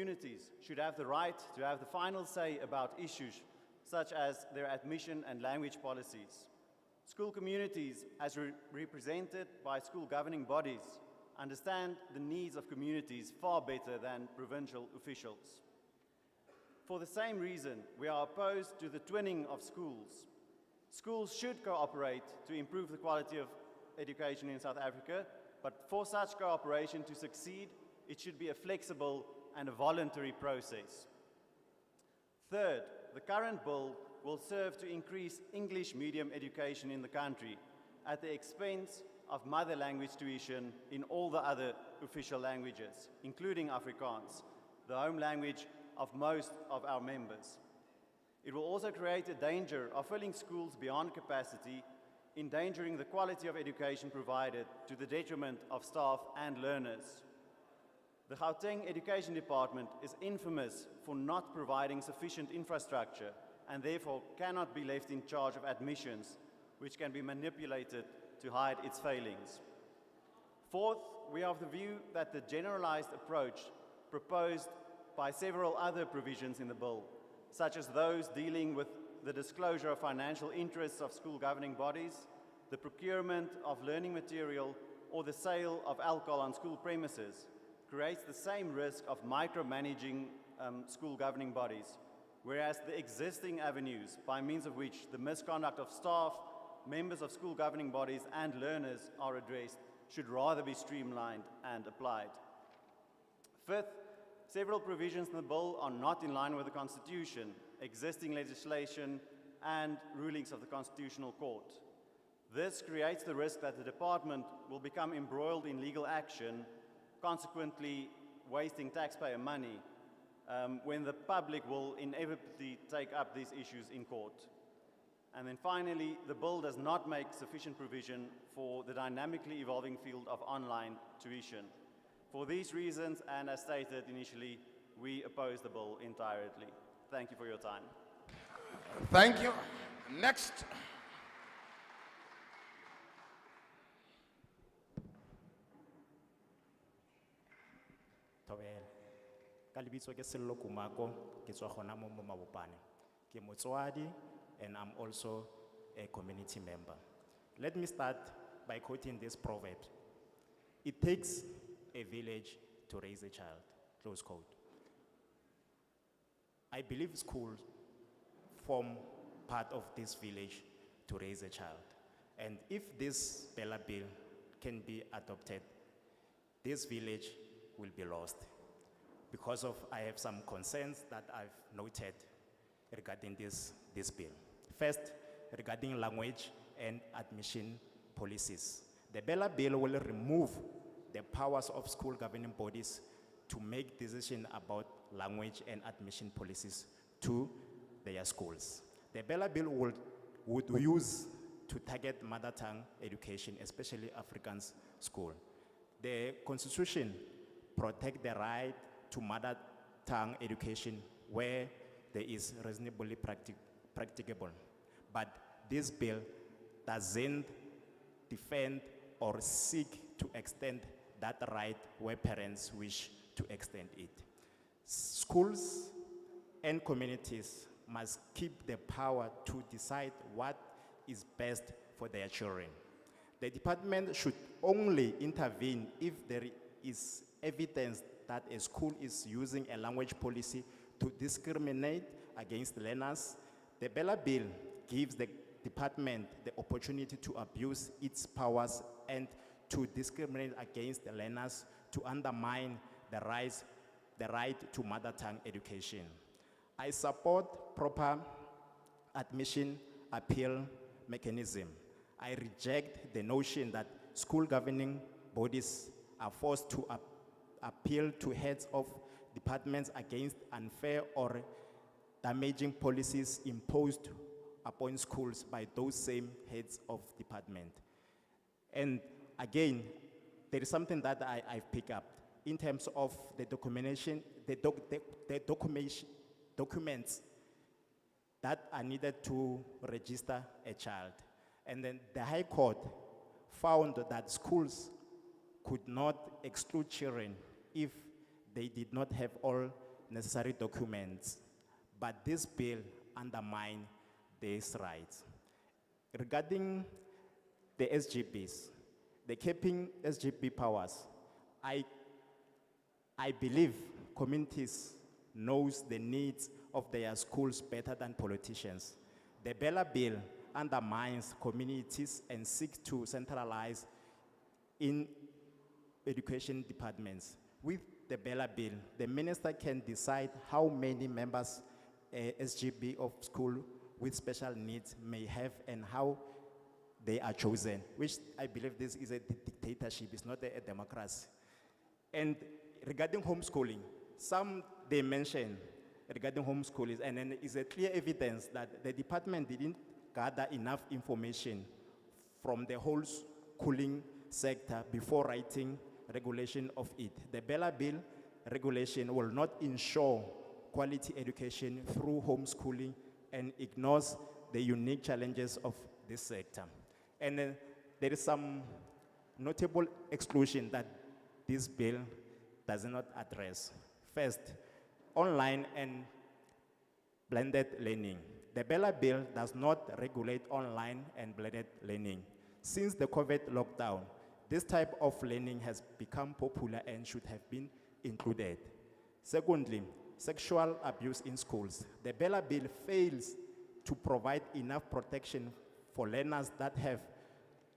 communities should have the right to have the final say about issues such as their admission and language policies. School communities, as represented by school governing bodies, understand the needs of communities far better than provincial officials. For the same reason, we are opposed to the twinning of schools. Schools should cooperate to improve the quality of education in South Africa, but for such cooperation to succeed, it should be a flexible and a voluntary process. Third, the current bill will serve to increase English medium education in the country at the expense of mother language tuition in all the other official languages, including Afrikaans, the home language of most of our members. It will also create a danger of filling schools beyond capacity, endangering the quality of education provided to the detriment of staff and learners. The Gauteng Education Department is infamous for not providing sufficient infrastructure and therefore cannot be left in charge of admissions, which can be manipulated to hide its failings. Fourth, we are of the view that the generalized approach proposed by several other provisions in the bill, such as those dealing with the disclosure of financial interests of school governing bodies, the procurement of learning material, or the sale of alcohol on school premises, creates the same risk of micromanaging school governing bodies, whereas the existing avenues by means of which the misconduct of staff, members of school governing bodies, and learners are addressed should rather be streamlined and applied. Fifth, several provisions in the bill are not in line with the Constitution, existing legislation, and rulings of the Constitutional Court. This creates the risk that the department will become embroiled in legal action, consequently wasting taxpayer money, when the public will inevitably take up these issues in court. And then finally, the bill does not make sufficient provision for the dynamically evolving field of online tuition. For these reasons, and as stated initially, we oppose the bill entirely. Thank you for your time. Thank you. Next. Tobel. Ka lebitso ke Sello Kumako, ke tswa gona mo Mabopane. Ke motswadi and I'm also a community member. Let me start by quoting this proverb. It takes a village to raise a child, close quote. I believe schools form part of this village to raise a child. And if this BELA bill can be adopted, this village will be lost. Because of, I have some concerns that I've noted regarding this bill. First, regarding language and admission policies. The BELA bill will remove the powers of school governing bodies to make decisions about language and admission policies to their schools. The BELA bill would use to target mother tongue education, especially Afrikaans school. The Constitution protects the right to mother tongue education where there is reasonably practicable. But this bill doesn't defend or seek to extend that right where parents wish to extend it. Schools and communities must keep the power to decide what is best for their children. The department should only intervene if there is evidence that a school is using a language policy to discriminate against learners. The BELA bill gives the department the opportunity to abuse its powers and to discriminate against the learners, to undermine the right to mother tongue education. I support proper admission appeal mechanism. I reject the notion that school governing bodies are forced to appeal to heads of departments against unfair or damaging policies imposed upon schools by those same heads of department. And again, there is something that I've picked up in terms of the documentation, the documents that are needed to register a child. And then the High Court found that schools could not exclude children if they did not have all necessary documents, but this bill undermines these rights. Regarding the SGBs, the capping SGB powers, I believe communities knows the needs of their schools better than politicians. The BELA bill undermines communities and seeks to centralize in education departments. With the BELA bill, the minister can decide how many members a SGB of school with special needs may have and how they are chosen, which I believe this is a dictatorship, it's not a democracy. And regarding homeschooling, they mention regarding homeschooling, and then it's a clear evidence that the department didn't gather enough information from the whole schooling sector before writing regulation of it. The BELA bill regulation will not ensure quality education through homeschooling and ignores the unique challenges of this sector. And there is some notable exclusion that this bill does not address. First, online and blended learning. The BELA bill does not regulate online and blended learning. Since the COVID lockdown, this type of learning has become popular and should have been included. Secondly, sexual abuse in schools. The BELA bill fails to provide enough protection for learners that have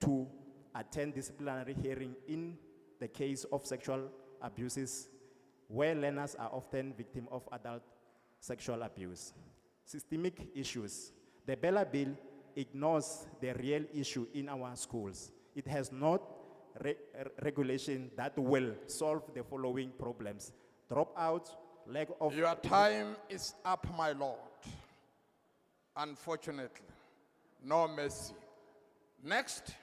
to attend disciplinary hearing in the case of sexual abuses, where learners are often victims of adult sexual abuse. Systemic issues. The BELA bill ignores the real issue in our schools. It has not regulation that will solve the following problems: dropout, lack of... Your time is up, my lord. Unfortunately, no mercy. Next.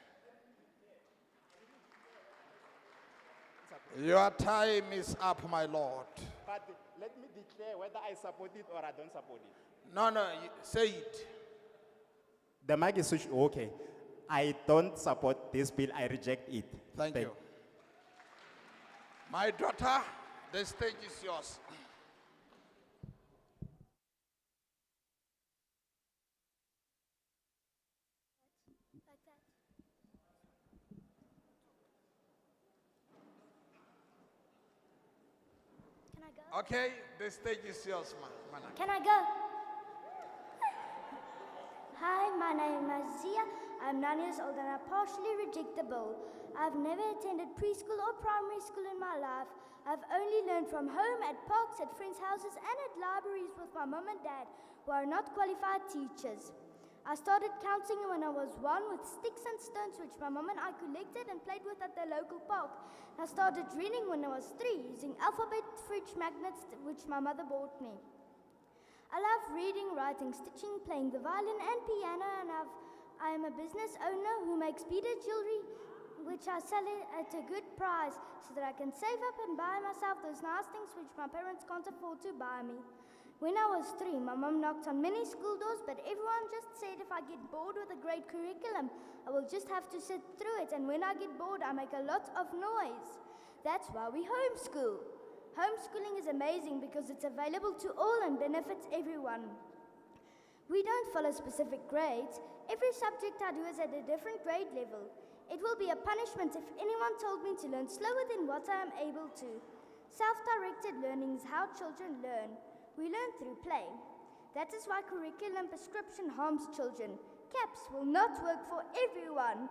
Your time is up, my lord. But let me declare whether I support it or I don't support it. No, say it. The mic is switched. Okay. I don't support this bill. I reject it. Thank you. My daughter, the stage is yours. Can I go? Okay, the stage is yours, man. Can I go? Hi, my name is Zia. I'm 9 years old and I partially reject the bill. I've never attended preschool or primary school in my life. I've only learned from home, at parks, at friends' houses, and at libraries with my mum and dad, who are not qualified teachers. I started counting when I was 1 with sticks and stones, which my mum and I collected and played with at the local park. I started reading when I was 3, using alphabet fridge magnets, which my mother bought me. I love reading, writing, stitching, playing the violin and piano, and I am a business owner who makes beaded jewelry, which I sell at a good price so that I can save up and buy myself those nice things which my parents can't afford to buy me. When I was 3, my mum knocked on many school doors, but everyone just said if I get bored with a great curriculum, I will just have to sit through it, and when I get bored, I make a lot of noise. That's why we homeschool. Homeschooling is amazing because it's available to all and benefits everyone. We don't follow specific grades. Every subject I do is at a different grade level. It will be a punishment if anyone told me to learn slower than what I am able to. Self-directed learning is how children learn. We learn through play. That is why curriculum prescription harms children. Caps will not work for everyone.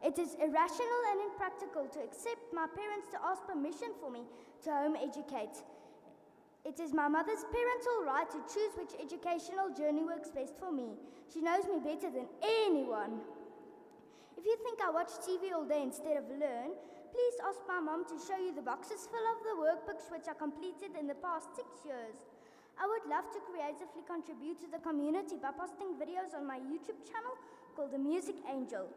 It is irrational and impractical to accept my parents to ask permission for me to home educate. It is my mother's parental right to choose which educational journey works best for me. She knows me better than anyone. If you think I watch TV all day instead of learn, please ask my mom to show you the boxes full of the workbooks which I completed in the past 6 years. I would love to creatively contribute to the community by posting videos on my YouTube channel called The Music Angel.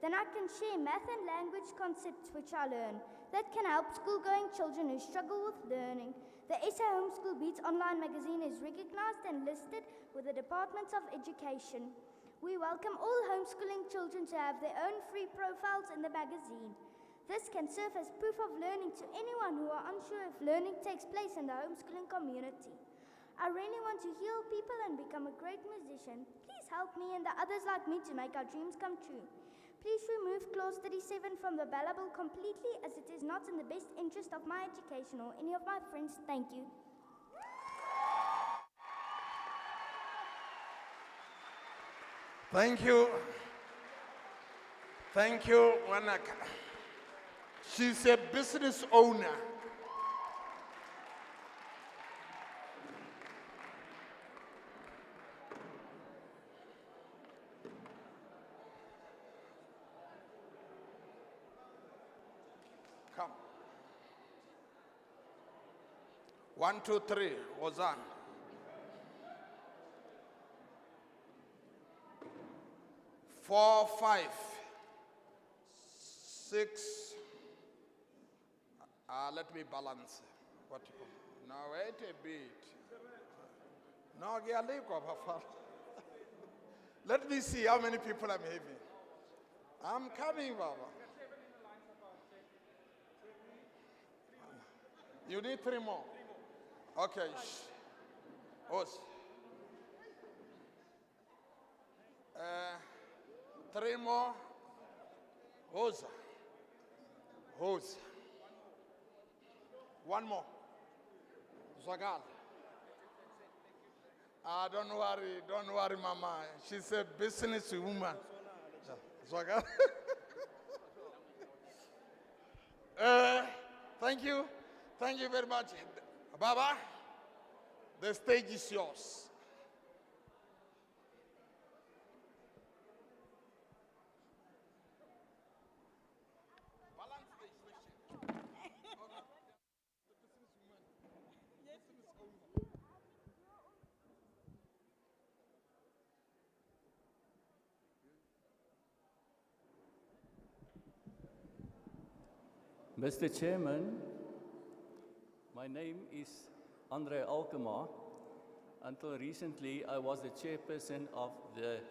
Then I can share math and language concepts which I learn. That can help school-going children who struggle with learning. The SA Homeschool Beats online magazine is recognized and listed with the Department of Education. We welcome all homeschooling children to have their own free profiles in the magazine. This can serve as proof of learning to anyone who are unsure if learning takes place in the homeschooling community. I really want to heal people and become a great musician. Please help me and the others like me to make our dreams come true. Please remove clause 37 from the BELA bill completely, as it is not in the best interest of my education or any of my friends. Thank you. Thank you. Thank you, Wanaka. She's a business owner. Come. 1, 2, 3, Ozan. 4, 5, 6. Let me balance. What you call? Now wait a bit. No, let me see how many people I'm having. I'm coming, Baba. You need 3 more. Okay. Os. 3 more. Hosa. Hosa. 1 more. Zagal. Don't worry, Mama. She's a business woman. Zagal. Thank you. Thank you very much. Baba, the stage is yours. Mr. Chairman, my name is Andre Alkema. Until recently, I was the chairperson of the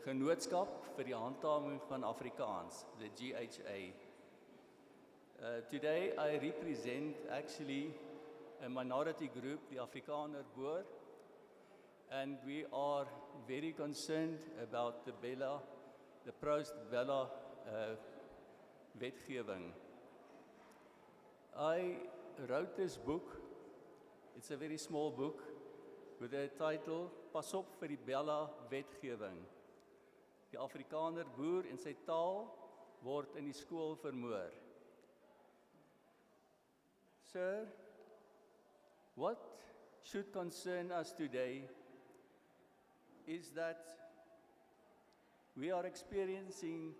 Genootskap vir die Handhaving van Afrikaans, the GHA. Today, I represent actually a minority group, the Afrikaner Boer, and we are very concerned about the BELA, the post-BELA wetgewing. I wrote this book. It's a very small book with the title Pas op vir die BELA wetgewing. Die Afrikaner boer en sy taal word in die skool vermoor. Sir, what should concern us today is that we are experiencing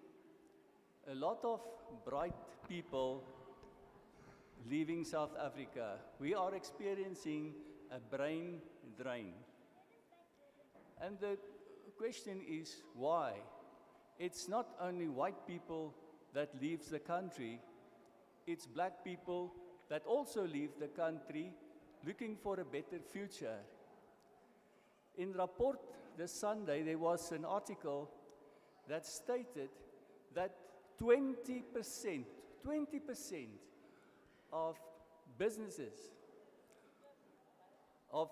a lot of bright people leaving South Africa. We are experiencing a brain drain. And the question is why? It's not only white people that leave the country, it's black people that also leave the country looking for a better future. In Rapport this Sunday, there was an article that stated that 20% of businesses, of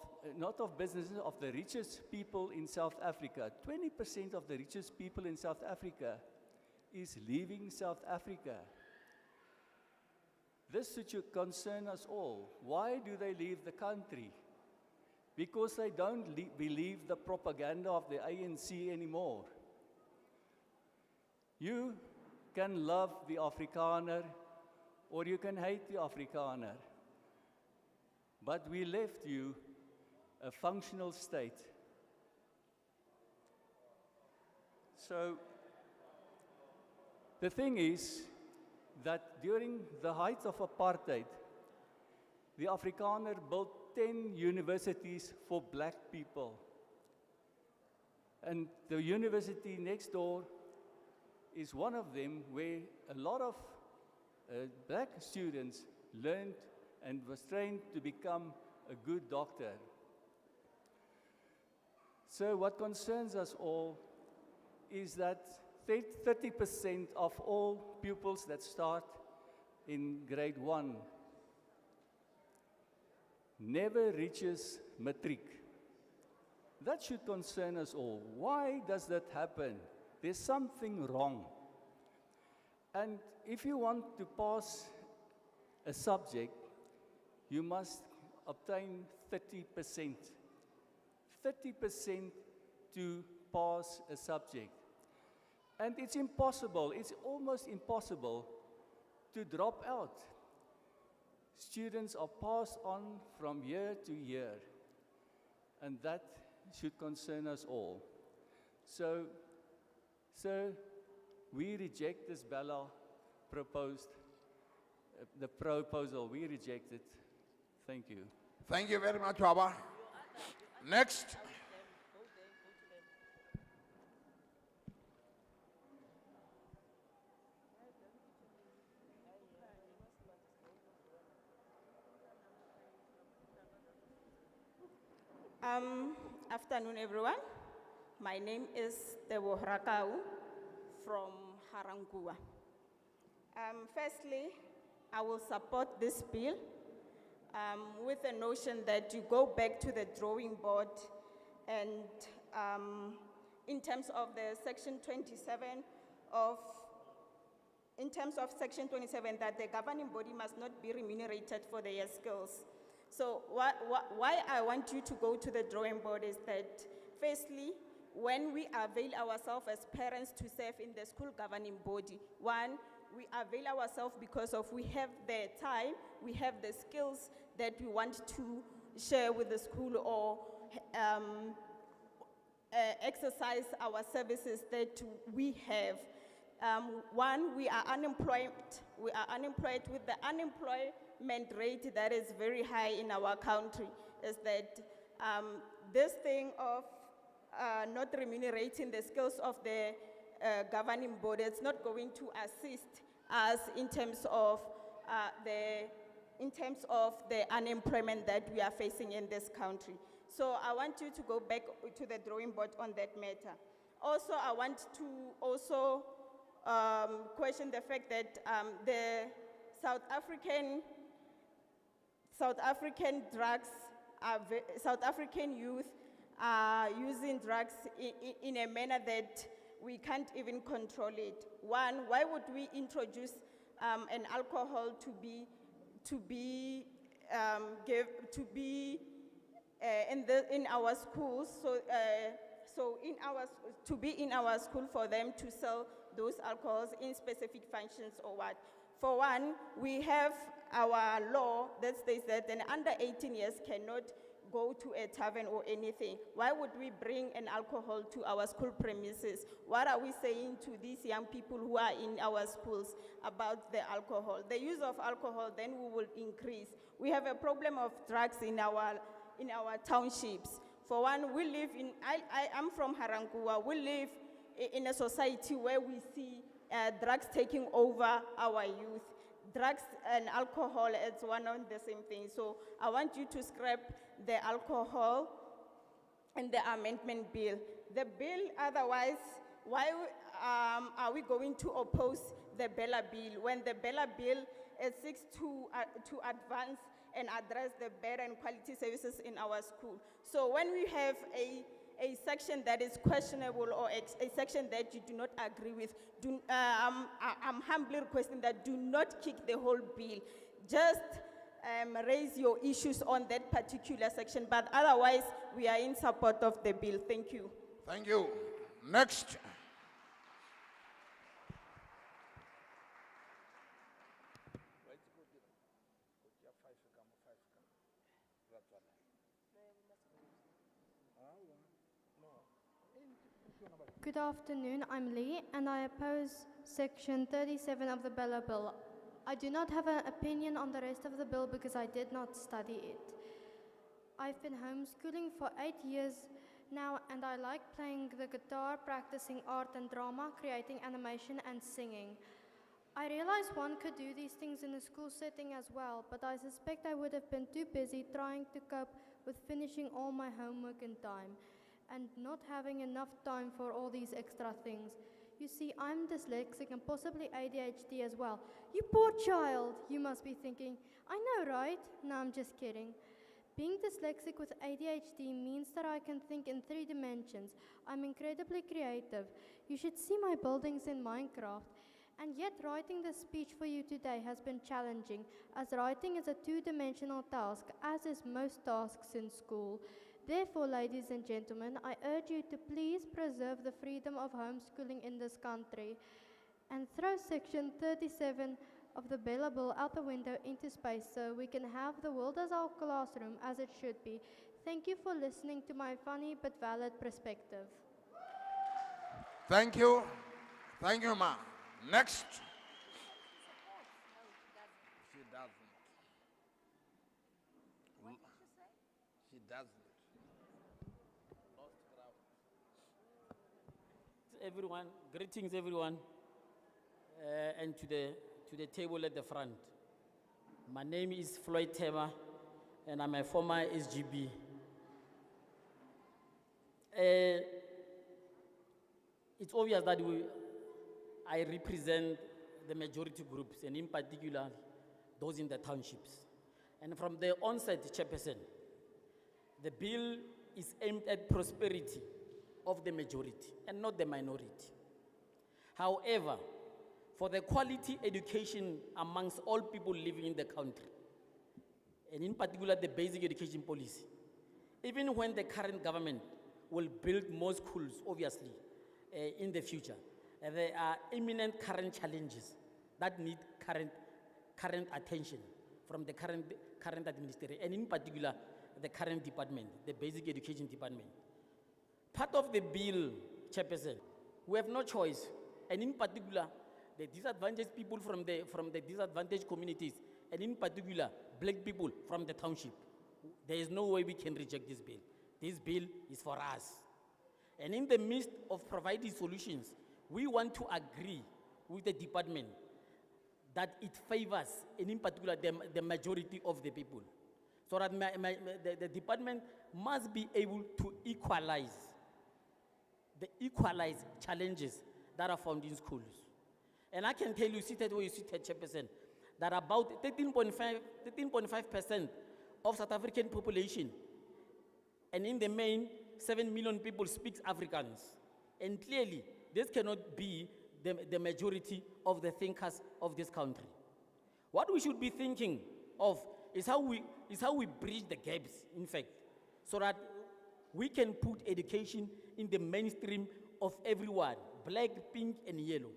the richest people in South Africa, 20% of the richest people in South Africa is leaving South Africa. This should concern us all. Why do they leave the country? Because they don't believe the propaganda of the ANC anymore. You can love the Afrikaner or you can hate the Afrikaner. But we left you a functional state. So the thing is that during the height of apartheid, the Afrikaner built 10 universities for black people. And the university next door is one of them where a lot of black students learned and was trained to become a good doctor. So what concerns us all is that 30% of all pupils that start in grade 1 never reaches matric. That should concern us all. Why does that happen? There's something wrong. And if you want to pass a subject, you must obtain 30%. 30% to pass a subject. And it's impossible, it's almost impossible to drop out. Students are passed on from year to year, and that should concern us all. So, we reject this BELA the proposal, we reject it. Thank you. Thank you very much, Baba. Next. Afternoon, everyone. My name is Deborah Gaut from Harangua. Firstly, I will support this bill with the notion that you go back to the drawing board and in terms of the section 27 that the governing body must not be remunerated for their skills. So why I want you to go to the drawing board is that, firstly, when we avail ourselves as parents to serve in the school governing body, one, we avail ourselves because of we have the time, we have the skills that we want to share with the school or exercise our services that we have. One, we are unemployed. We are unemployed with the unemployment rate that is very high in our country. Is that this thing of not remunerating the skills of the governing body, it's not going to assist us in terms of the unemployment that we are facing in this country. So I want you to go back to the drawing board on that matter. Also, I want to also question the fact that the South African youth are using drugs in a manner that we can't even control it. One, why would we introduce an alcohol to be in our schools? To be in our school for them to sell those alcohols in specific functions or what? For one, we have our law that states that an under 18 years cannot go to a tavern or anything. Why would we bring an alcohol to our school premises? What are we saying to these young people who are in our schools about the alcohol? The use of alcohol then we will increase. We have a problem of drugs in our townships. For one, we live in, I'm from Harangua, we live in a society where we see drugs taking over our youth. Drugs and alcohol, it's one and the same thing. So I want you to scrap the alcohol and the amendment bill. The bill, otherwise, why are we going to oppose the BELA bill when the BELA bill seeks to advance and address the better and quality services in our school? So when we have a section that is questionable or a section that you do not agree with, I'm humbly requesting that do not kick the whole bill. Just raise your issues on that particular section, but otherwise we are in support of the bill. Thank you. Thank you. Next. Good afternoon, I'm Lee, and I oppose Section 37 of the BELA Bill. I do not have an opinion on the rest of the bill because I did not study it. I've been homeschooling for 8 years now, and I like playing the guitar, practicing art and drama, creating animation and singing. I realize one could do these things in a school setting as well, but I suspect I would have been too busy trying to cope with finishing all my homework in time and not having enough time for all these extra things. You see, I'm dyslexic and possibly ADHD as well. You poor child, you must be thinking. I know, right? No, I'm just kidding. Being dyslexic with ADHD means that I can think in 3 dimensions. I'm incredibly creative. You should see my buildings in Minecraft. And yet writing this speech for you today has been challenging, as writing is a 2-dimensional task, as is most tasks in school. Therefore, ladies and gentlemen, I urge you to please preserve the freedom of homeschooling in this country and throw section 37 of the BELA bill out the window into space so we can have the world as our classroom as it should be. Thank you for listening to my funny but valid perspective. Thank you. Thank you, ma. Next. She doesn't. She doesn't. Everyone, greetings everyone, and to the table at the front. My name is Floyd Tema, and I'm a former SGB. It's obvious that I represent the majority groups, and in particular, those in the townships. And from the onset, Chairperson, the bill is aimed at prosperity of the majority and not the minority. However, for the quality education amongst all people living in the country, and in particular the basic education policy, even when the current government will build more schools, obviously, in the future, there are imminent current challenges that need current attention from the current administration, and in particular, the current department, the basic education department. Part of the bill, Chairperson, we have no choice, and in particular, the disadvantaged people from the disadvantaged communities, and in particular, black people from the township. There is no way we can reject this bill. This bill is for us. And in the midst of providing solutions, we want to agree with the department that it favors, and in particular, the majority of the people. So that the department must be able to equalize challenges that are found in schools. And I can tell you, seated where you seated, Chairperson, that about 13.5% of South African population, and in the main, 7 million people speak Afrikaans. And clearly, this cannot be the majority of the thinkers of this country. What we should be thinking of is how we bridge the gaps, in fact, so that we can put education in the mainstream of everyone, black, pink, and yellow.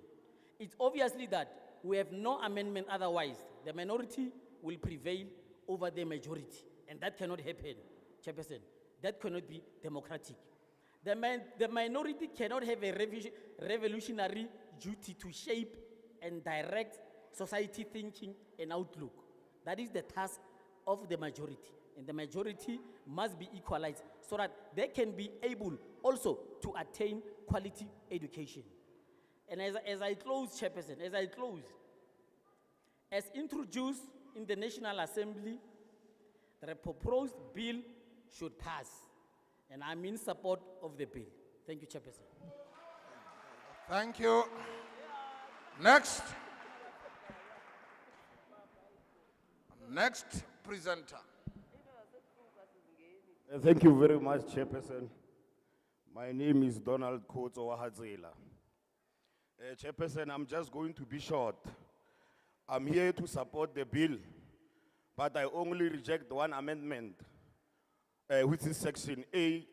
It's obviously that we have no amendment, otherwise the minority will prevail over the majority, and that cannot happen, Chairperson. That cannot be democratic. The minority cannot have a revolutionary duty to shape and direct society thinking and outlook. That is the task of the majority, and the majority must be equalized so that they can be able also to attain quality education. And as I close, Chairperson, as introduced in the National Assembly, the proposed bill should pass, and I'm in support of the bill. Thank you, Chairperson. Thank you. Next. Next presenter. Thank you very much, Chairperson. My name is Donald Gaut Owahadzela. Chairperson, I'm just going to be short. I'm here to support the bill, but I only reject one amendment, which is Section A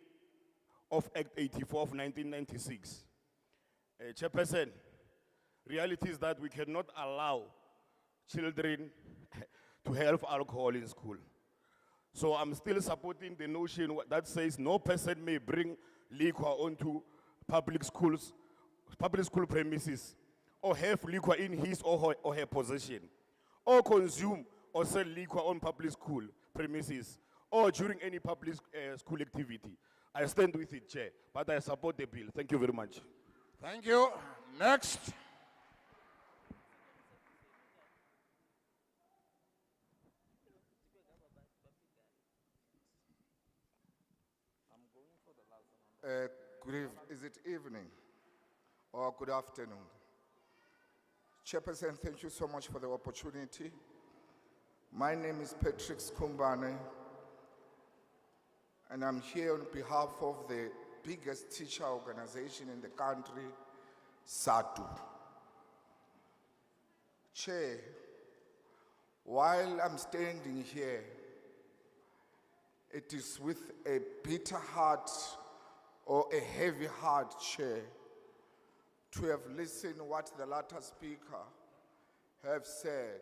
of Act 84 of 1996. Chairperson, reality is that we cannot allow children to have alcohol in school. So I'm still supporting the notion that says no person may bring liquor onto public school premises, or have liquor in his or her possession, or consume or sell liquor on public school premises, or during any public school activity. I stand with it, Chair, but I support the bill. Thank you very much. Thank you. Next. Is it evening? or good afternoon. Chairperson, thank you so much for the opportunity. My name is Patrick Skumbane, and I'm here on behalf of the biggest teacher organization in the country, SATU. Chair, while I'm standing here, it is with a bitter heart or a heavy heart, Chair, to have listened what the latter speaker have said,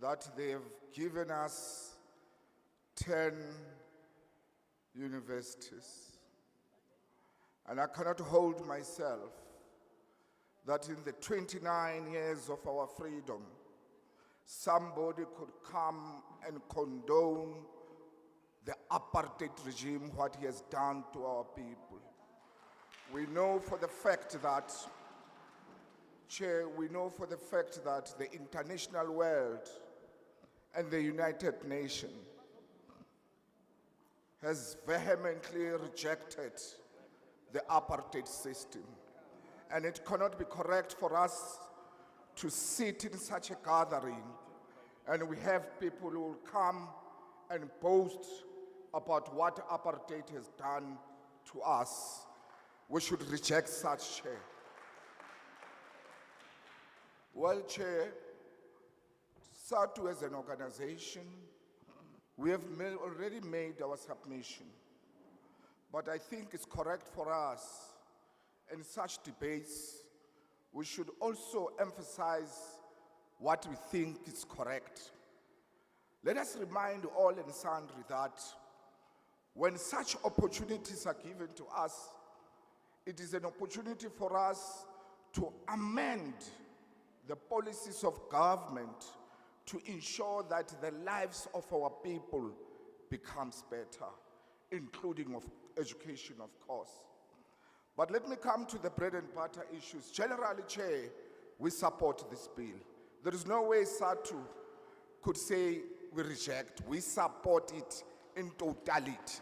that they have given us 10 universities. And I cannot hold myself that in the 29 years of our freedom, somebody could come and condone the apartheid regime, what he has done to our people. We know for the fact that, Chair, we know for the fact that the international world and the United Nations has vehemently rejected the apartheid system. And it cannot be correct for us to sit in such a gathering and we have people who will come and boast about what apartheid has done to us. We should reject such, Chair. Well, Chair, SATU as an organization, we have already made our submission. But I think it's correct for us in such debates, we should also emphasize what we think is correct. Let us remind all and sundry that when such opportunities are given to us, it is an opportunity for us to amend the policies of government to ensure that the lives of our people becomes better, including of education, of course. But let me come to the bread and butter issues. Generally, Chair, we support this bill. There is no way SATU could say we reject. We support it in totality.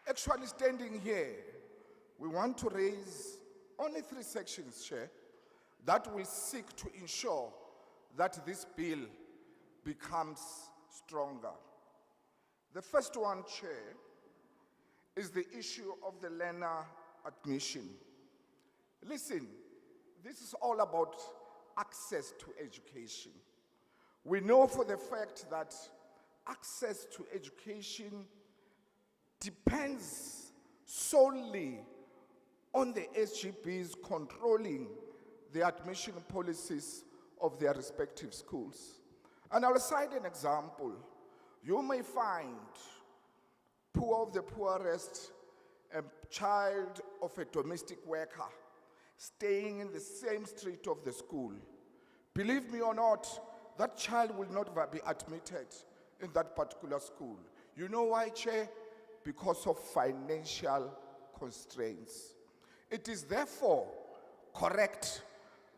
Actually, standing here, we want to raise only 3 sections, Chair, that will seek to ensure that this bill becomes stronger. The first one, Chair, is the issue of the learner admission. Listen, this is all about access to education. We know for the fact that access to education depends solely on the SGBs controlling the admission policies of their respective schools. And I'll cite an example. You may find poor of the poorest, a child of a domestic worker staying in the same street of the school. Believe me or not, that child will not be admitted in that particular school. You know why, Chair? Because of financial constraints. It is therefore correct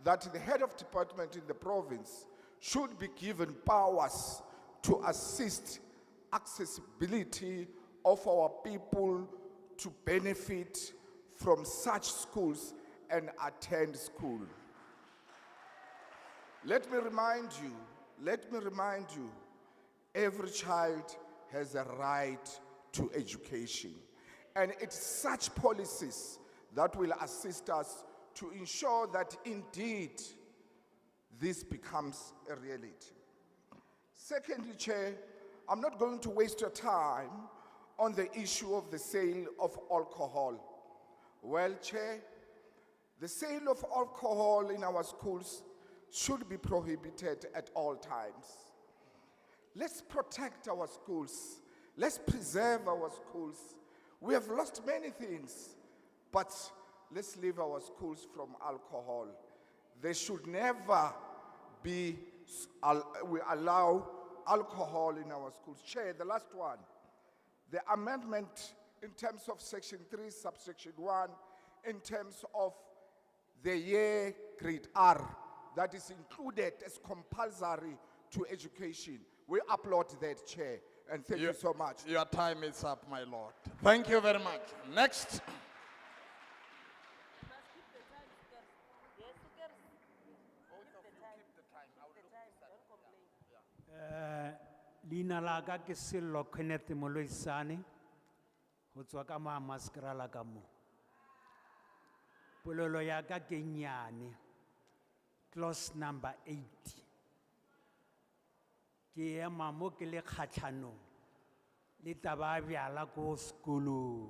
that the head of department in the province should be given powers to assist accessibility of our people to benefit from such schools and attend school. Let me remind you, every child has a right to education. And it's such policies that will assist us to ensure that indeed this becomes a reality. Secondly, Chair, I'm not going to waste your time on the issue of the sale of alcohol. Well, Chair, the sale of alcohol in our schools should be prohibited at all times. Let's protect our schools. Let's preserve our schools. We have lost many things, but let's leave our schools from alcohol. There should never be, we allow alcohol in our schools. Chair, the last one. The amendment in terms of section 3, subsection 1, in terms of the year grade R, that is included as compulsory to education. We applaud that, Chair, and thank you so much. Your time is up, my lord. Thank you very much. Next. Leina la ka ke Sello Kenneth Moloisane, ho tswa ka Mamaskrala ka mo. Polelo ya ka ke nyane, clause number 8. Ke ema mo ke le kgatlhanong le taba ya bjala ko sekolong.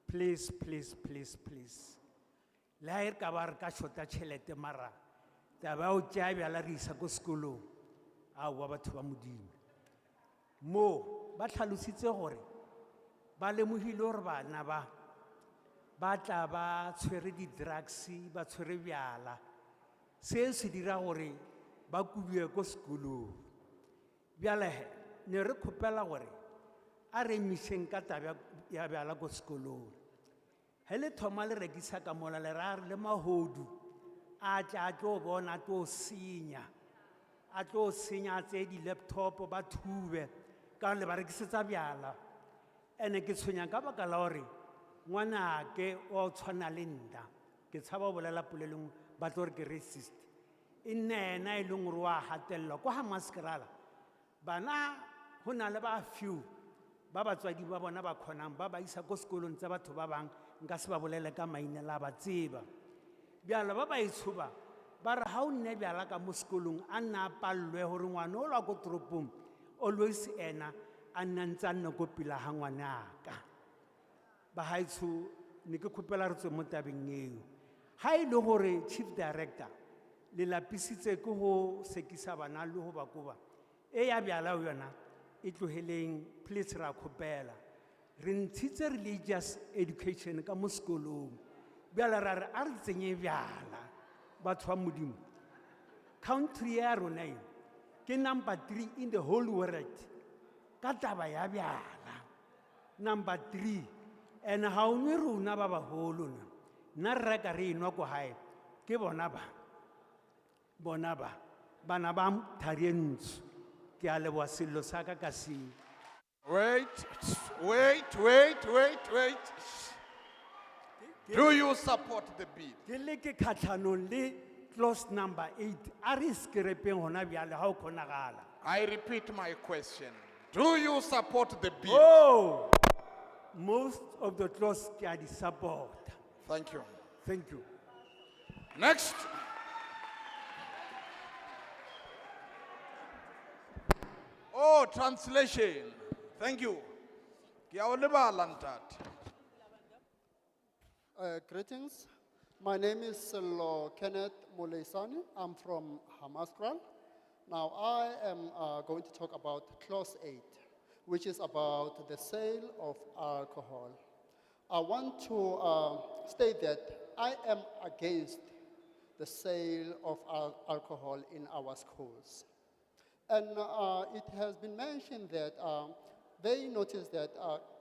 Please, please, please, please. Le ha e ka ba re ka shota tjhelete mara taba ya ho tjea bjala re isa ko sekolong. Aowa batho ba Modimo. Mo ba tlhalositse gore ba lemohile gore bana ba tla ba tshwere di-drugs, ba tshwere bjala. Se se dira gore ba kubiwe ko sekolong. Bjale he, ne re kgopela gore a re emišeng ka taba ya bjala ko sekolong. He le thoma le rekisa ka mola le ra re le mahodu a tlo bona a tlo senya. A tlo senya tse di-laptop ba thube ka le ba rekisetsa bjala. Ene ke tshwenya ka baka la gore ngwanake o tshwana le nna. Ke tshaba ho bolela polelong ba tlo re ke racist. E nena e leng gore wa hatellwa ko Homeschooling. Bana ho na le ba few ba batswadi ba bona ba khonang ba isa ko sekolong tsa batho ba bang nka se ba bolele ka maina la ba tseba. Bjala ba itshuba ba re ha o nne bjala ka mo sekolong a nna pallwe hore ngwana o la ko toropong always ena a nna ntse a nne ko pila ha ngwanaka. Ba haitsho ne ke khopela re tswe mo tabeng eo. Ha e le hore chief director le lapisitse ke ho sekisa bana le ho ba koba e ya bjala yona e tloheleng, please ra khopela re ntshitse religious education ka mo sekolong. Bjala ra re a re tsenye bjala batho ba Modimo. Country ya rona e ke number 3 in the whole world ka taba ya bjala. Number 3. And ha o nwe rona ba baholo na re reka re enwa ko hae ke bona ba bana ba Tharientsho. Ke a leboha Sello sa ka ka se. Wait. Do you support the bill? Ke le ke kgatlhanong le clause number 8 a re skrepeng hona bjale ha o khonagala. I repeat my question. Do you support the bill? Oh, most of the clause ke a di support. Thank you. Thank you. Next. Oh, translation. Thank you. Ke a o lebala ntate. Greetings. My name is Sello Kenneth Moleisane. I'm from Homeschooling. Now, I am going to talk about Clause 8, which is about the sale of alcohol. I want to state that I am against the sale of alcohol in our schools. And it has been mentioned that they notice that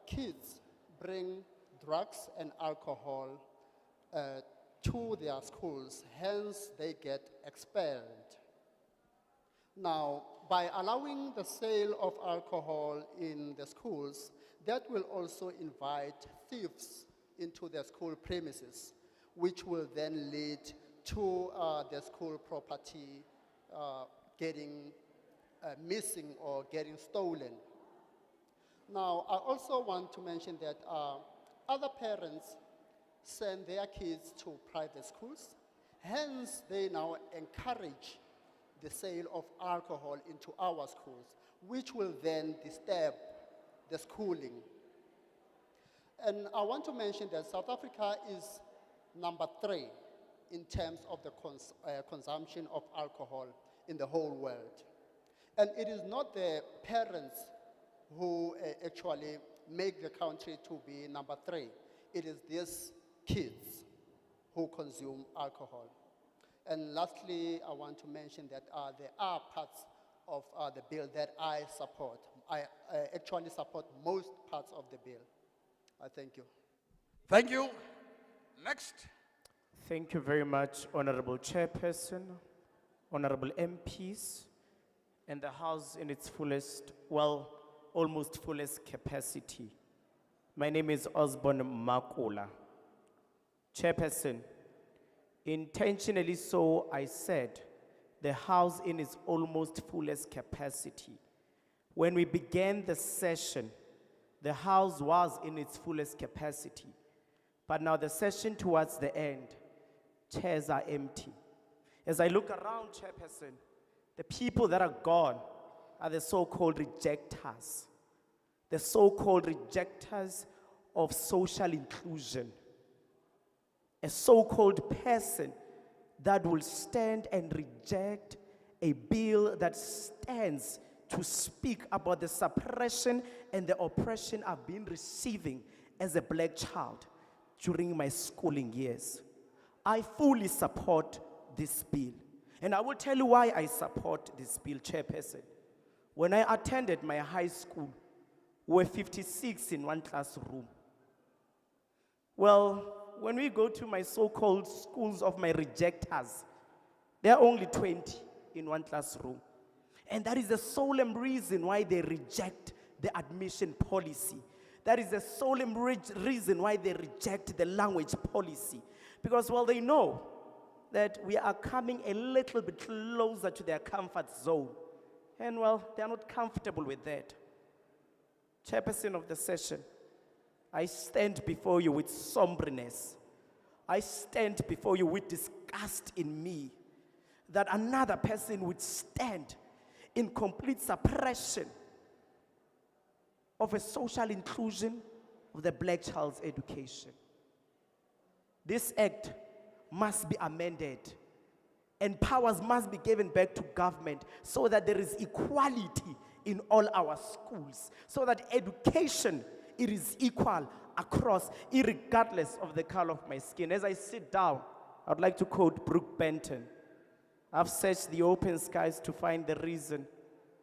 kids bring drugs and alcohol to their schools, hence they get expelled. Now, by allowing the sale of alcohol in the schools, that will also invite thieves into the school premises, which will then lead to the school property getting missing or getting stolen. Now, I also want to mention that other parents send their kids to private schools, hence they now encourage the sale of alcohol into our schools, which will then disturb the schooling. And I want to mention that South Africa is number 3 in terms of the consumption of alcohol in the whole world. And it is not the parents who actually make the country to be number 3. It is these kids who consume alcohol. And lastly, I want to mention that there are parts of the bill that I support. I actually support most parts of the bill. I thank you. Thank you. Next. Thank you very much, Honorable Chairperson, Honorable MPs, and the House in its fullest, well, almost fullest capacity. My name is Osborne Makula. Chairperson, intentionally so I said the House in its almost fullest capacity. when we began the session, the house was in its fullest capacity. But now the session towards the end, chairs are empty. As I look around, Chairperson, the people that are gone are the so-called rejectors. The so-called rejectors of social inclusion. A so-called person that will stand and reject a bill that stands to speak about the suppression and the oppression I've been receiving as a black child during my schooling years. I fully support this bill. And I will tell you why I support this bill, Chairperson. When I attended my high school, we were 56 in one classroom. Well, when we go to my so-called schools of my rejectors, there are only 20 in one classroom. And that is the solemn reason why they reject the admission policy. That is the solemn reason why they reject the language policy. Because, well, they know that we are coming a little bit closer to their comfort zone. And, well, they are not comfortable with that. Chairperson of the session, I stand before you with somberness. I stand before you with disgust in me that another person would stand in complete suppression of a social inclusion of the black child's education. This act must be amended and powers must be given back to government so that there is equality in all our schools, so that education, it is equal across, irregardless of the color of my skin. As I sit down, I would like to quote Brooke Benton. I've searched the open skies to find the reason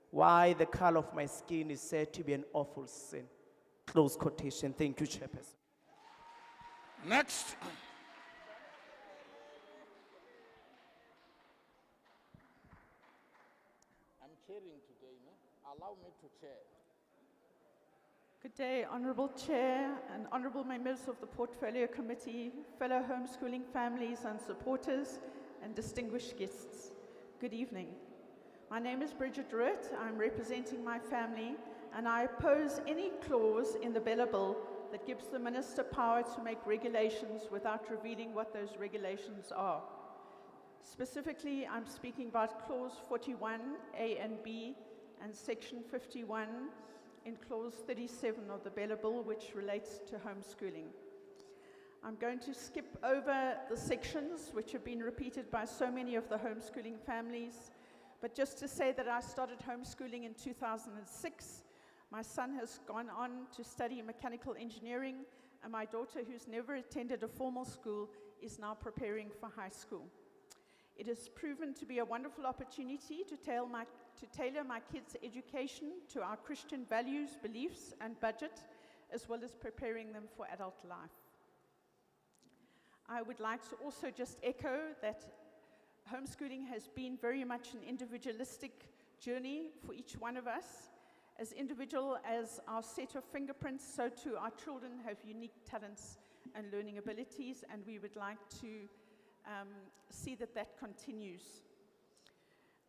why the color of my skin is said to be an awful sin. Close quotation. Thank you, Chairperson. Next. I'm chairing today, no? Allow me to chair. Good day, Honourable Chair and Honourable members of the Portfolio Committee, fellow homeschooling families and supporters, and distinguished guests. Good evening. My name is Bridget Rutt. I'm representing my family, and I oppose any clause in the BELA bill that gives the Minister power to make regulations without revealing what those regulations are. Specifically, I'm speaking about Clause 41, A and B, and Section 51 in Clause 37 of the BELA bill, which relates to homeschooling. I'm going to skip over the sections which have been repeated by so many of the homeschooling families, but just to say that I started homeschooling in 2006. My son has gone on to study mechanical engineering, and my daughter, who's never attended a formal school, is now preparing for high school. It has proven to be a wonderful opportunity to tailor my kids' education to our Christian values, beliefs, and budget, as well as preparing them for adult life. I would like to also just echo that homeschooling has been very much an individualistic journey for each one of us. As individual as our set of fingerprints, so too our children have unique talents and learning abilities, and we would like to see that that continues.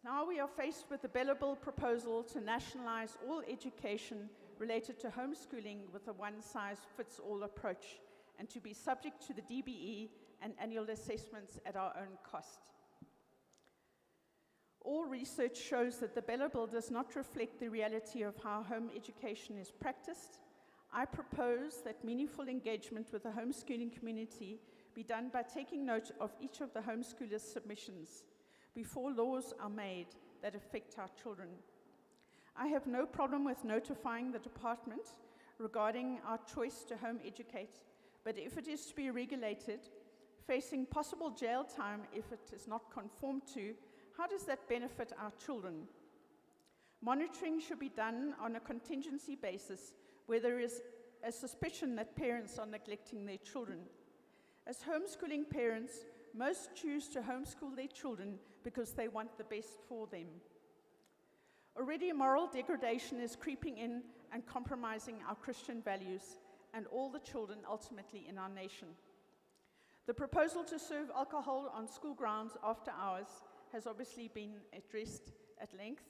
Now we are faced with the BELA bill proposal to nationalize all education related to homeschooling with a one-size-fits-all approach, and to be subject to the DBE and annual assessments at our own cost. All research shows that the BELA bill does not reflect the reality of how home education is practiced. I propose that meaningful engagement with the homeschooling community be done by taking note of each of the homeschoolers' submissions before laws are made that affect our children. I have no problem with notifying the department regarding our choice to home educate, but if it is to be regulated, facing possible jail time if it is not conformed to, how does that benefit our children? Monitoring should be done on a contingency basis where there is a suspicion that parents are neglecting their children. As homeschooling parents, most choose to homeschool their children because they want the best for them. Already moral degradation is creeping in and compromising our Christian values and all the children ultimately in our nation. The proposal to serve alcohol on school grounds after hours has obviously been addressed at length,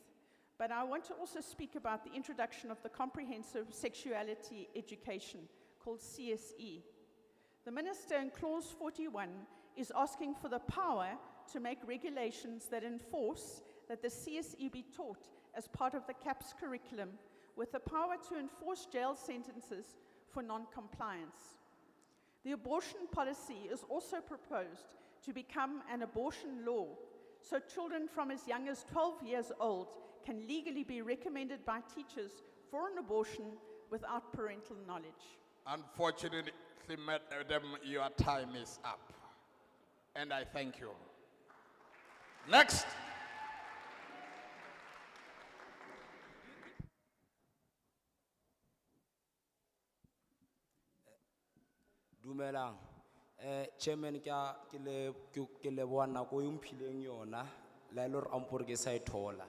But I want to also speak about the introduction of the comprehensive sexuality education called CSE. The Minister in Clause 41 is asking for the power to make regulations that enforce that the CSE be taught as part of the CAPS curriculum, with the power to enforce jail sentences for non-compliance. The abortion policy is also proposed to become an abortion law, so children from as young as 12 years old can legally be recommended by teachers for an abortion without parental knowledge. Unfortunately, madam, your time is up. And I thank you. Next. Dumelang. Chairman ke le bona ko impileng yona la ile re ampore ke sa ithola.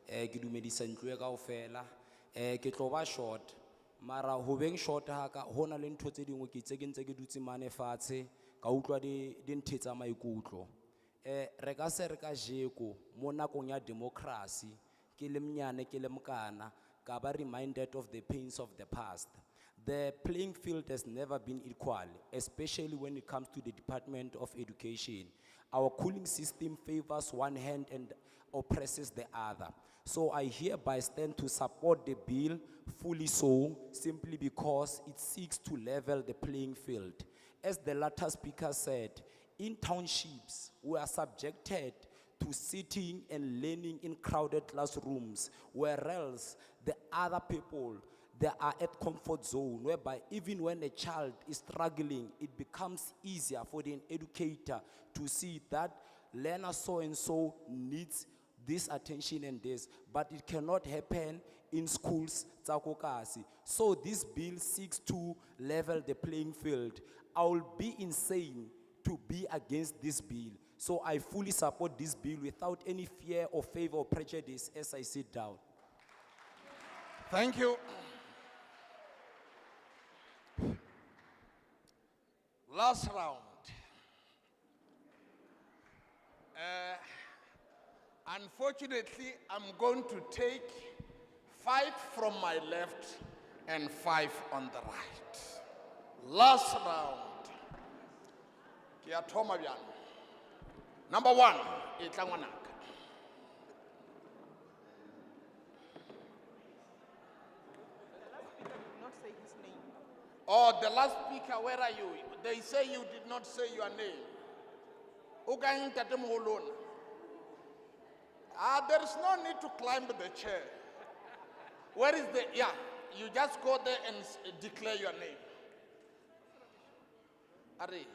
Ke dumedisa ntlo e kaofela. Ke tlo ba short. Mara ho beng short ha ka hona le ntho tse dingwe ke ntse ke dutse mane fatshe ka utlwa di nthetsa maikutlo. Re ka se re ka jeko mo nakong ya democracy ke le mnyane ke le mokana ka ba reminded of the pains of the past. The playing field has never been equal, especially when it comes to the Department of Education. Our cooling system favors one hand and oppresses the other. So I hereby stand to support the bill fully so, simply because it seeks to level the playing field. As the latter speaker said, in townships, we are subjected to sitting and learning in crowded classrooms, whereas the other people, they are at comfort zone, whereby even when a child is struggling, it becomes easier for the educator to see that learner so-and-so needs this attention and this, but it cannot happen in schools, Tsakokasi. So this bill seeks to level the playing field. I will be insane to be against this bill. So I fully support this bill without any fear or favor or prejudice as I sit down. Thank you. Last round. Unfortunately, I'm going to take 5 from my left and 5 on the right. Last round. Kia thoma bjang. Number 1, Itlangwanaka. Not say his name. Oh, the last speaker, where are you? They say you did not say your name. Ugain tatemolon. There is no need to climb the chair. Where is the, yeah, you just go there and declare your name. Ari.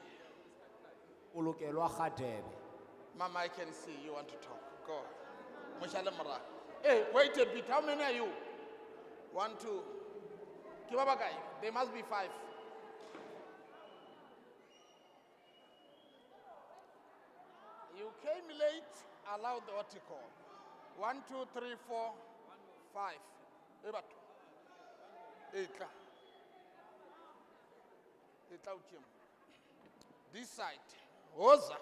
Mama, I can see you want to talk. Go. Mushalamara. Hey, wait a bit. How many are you? 1, 2. Kibabagai. There must be 5. You came late. Allow the article. 1, 2, 3, 4, 5. Ebatu. Eka. This side. Oza.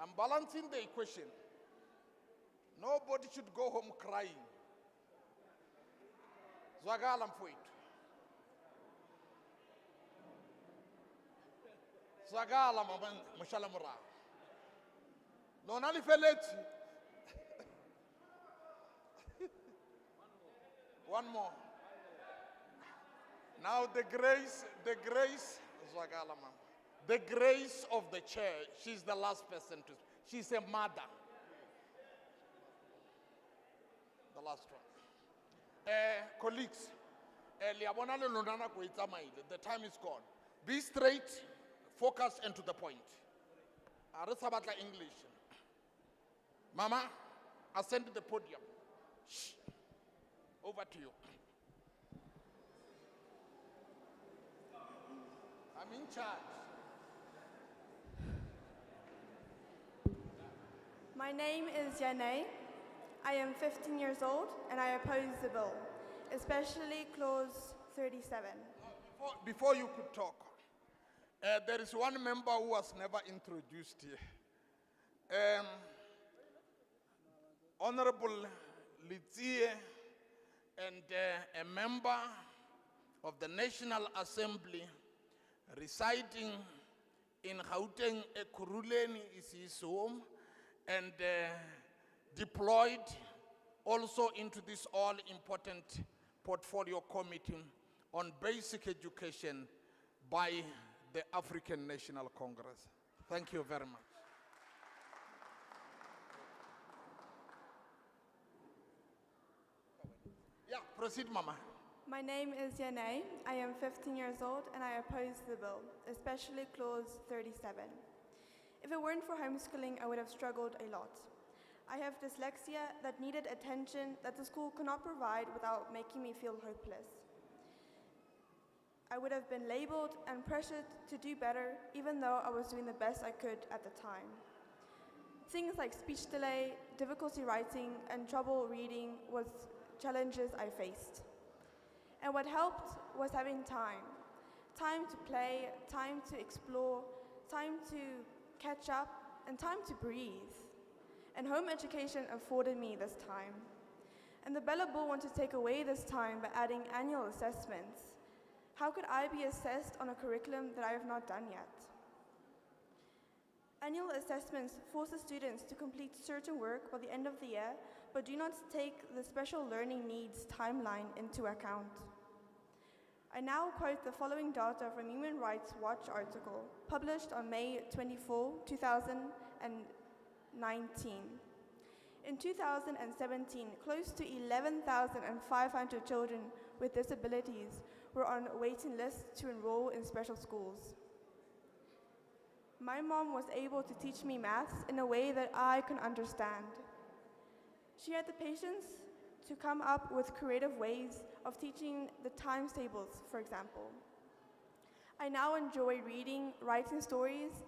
I'm balancing the equation. Nobody should go home crying. Zwagalam for it. Zwagalam mushalamura. No nali feleti. One more. Now the grace, Zwagalama. The grace of the chair, she's the last person to, she's a mother. The last one. Colleagues, the time is gone. Be straight, focus, and to the point. Arisabatla English. Mama, ascend to the podium. Shh. Over to you. I'm in charge. My name is Yane. I am 15 years old and I oppose the bill, especially clause 37. Before you could talk, there is one member who was never introduced here. Honorable Litsie and a member of the National Assembly residing in Gauteng, Ekurhuleni is his home, and deployed also into this all-important portfolio committee on basic education by the African National Congress. Thank you very much. Yeah, proceed, Mama. My name is Yanei. I am 15 years old and I oppose the bill, especially clause 37. If it weren't for homeschooling, I would have struggled a lot. I have dyslexia that needed attention that the school could not provide without making me feel hopeless. I would have been labeled and pressured to do better, even though I was doing the best I could at the time. Things like speech delay, difficulty writing, and trouble reading was challenges I faced. And what helped was having time. Time to play, time to explore, time to catch up, and time to breathe. And home education afforded me this time. And the BELA bill wants to take away this time by adding annual assessments. How could I be assessed on a curriculum that I have not done yet? Annual assessments force the students to complete certain work by the end of the year, but do not take the special learning needs timeline into account. I now quote the following data from Human Rights Watch article, published on May 24, 2019. In 2017, close to 11,500 children with disabilities were on waiting lists to enroll in special schools. My mom was able to teach me maths in a way that I could understand. She had the patience to come up with creative ways of teaching the times tables, for example. I now enjoy reading, writing stories,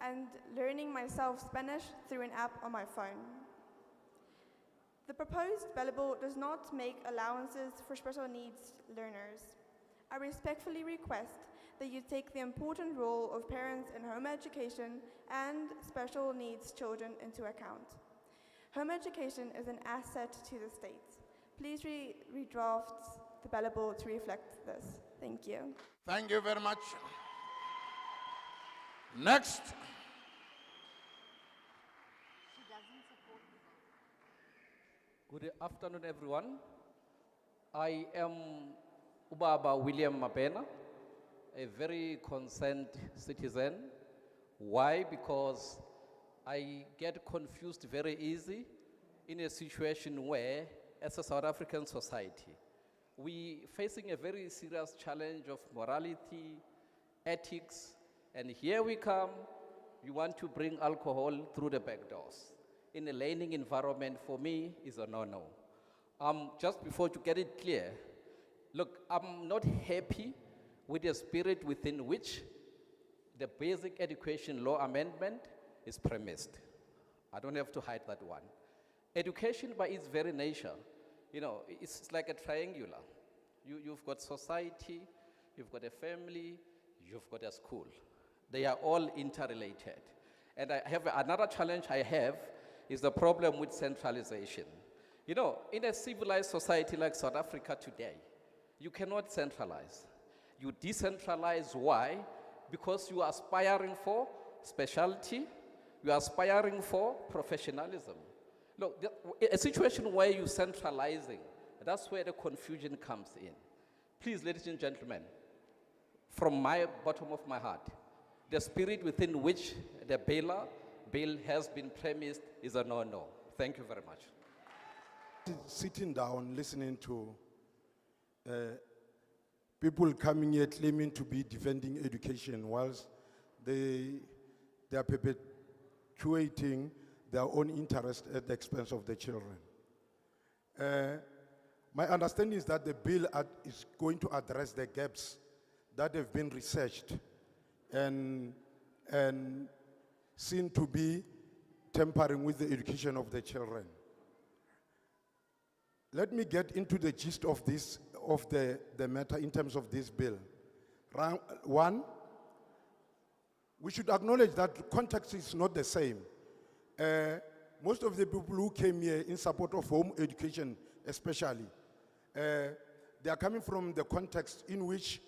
and learning myself Spanish through an app on my phone. The proposed BELA bill does not make allowances for special needs learners. I respectfully request that you take the important role of parents in home education and special needs children into account. Home education is an asset to the state. Please redraft the BELA bill to reflect this. Thank you. Thank you very much. Next. Good afternoon, everyone. I am Ubaba William Mabopane, a very concerned citizen. Why? Because I get confused very easy in a situation where, as a South African society, we facing a very serious challenge of morality, ethics, and here we come, you want to bring alcohol through the back doors. In a learning environment, for me, is a no-no. Just before to get it clear, look, I'm not happy with the spirit within which the basic education law amendment is premised. I don't have to hide that one. Education by its very nature, you know, it's like a triangular. You've got society, you've got a family, you've got a school. They are all interrelated. And I have another challenge I have is the problem with centralization. You know, in a civilized society like South Africa today, you cannot centralize. You decentralize. Why? Because you are aspiring for specialty, you are aspiring for professionalism. Look, a situation where you're centralizing, that's where the confusion comes in. Please, ladies and gentlemen, from my bottom of my heart, the spirit within which the BELA bill has been premised is a no-no. Thank you very much. Sitting down, listening to people coming here claiming to be defending education whilst they are perpetuating their own interest at the expense of the children. My understanding is that the bill is going to address the gaps that have been researched and seen to be tampering with the education of the children. Let me get into the gist of this, of the matter in terms of this bill. One, we should acknowledge that context is not the same. most of the people who came here in support of home education, especially, they are coming from the context in which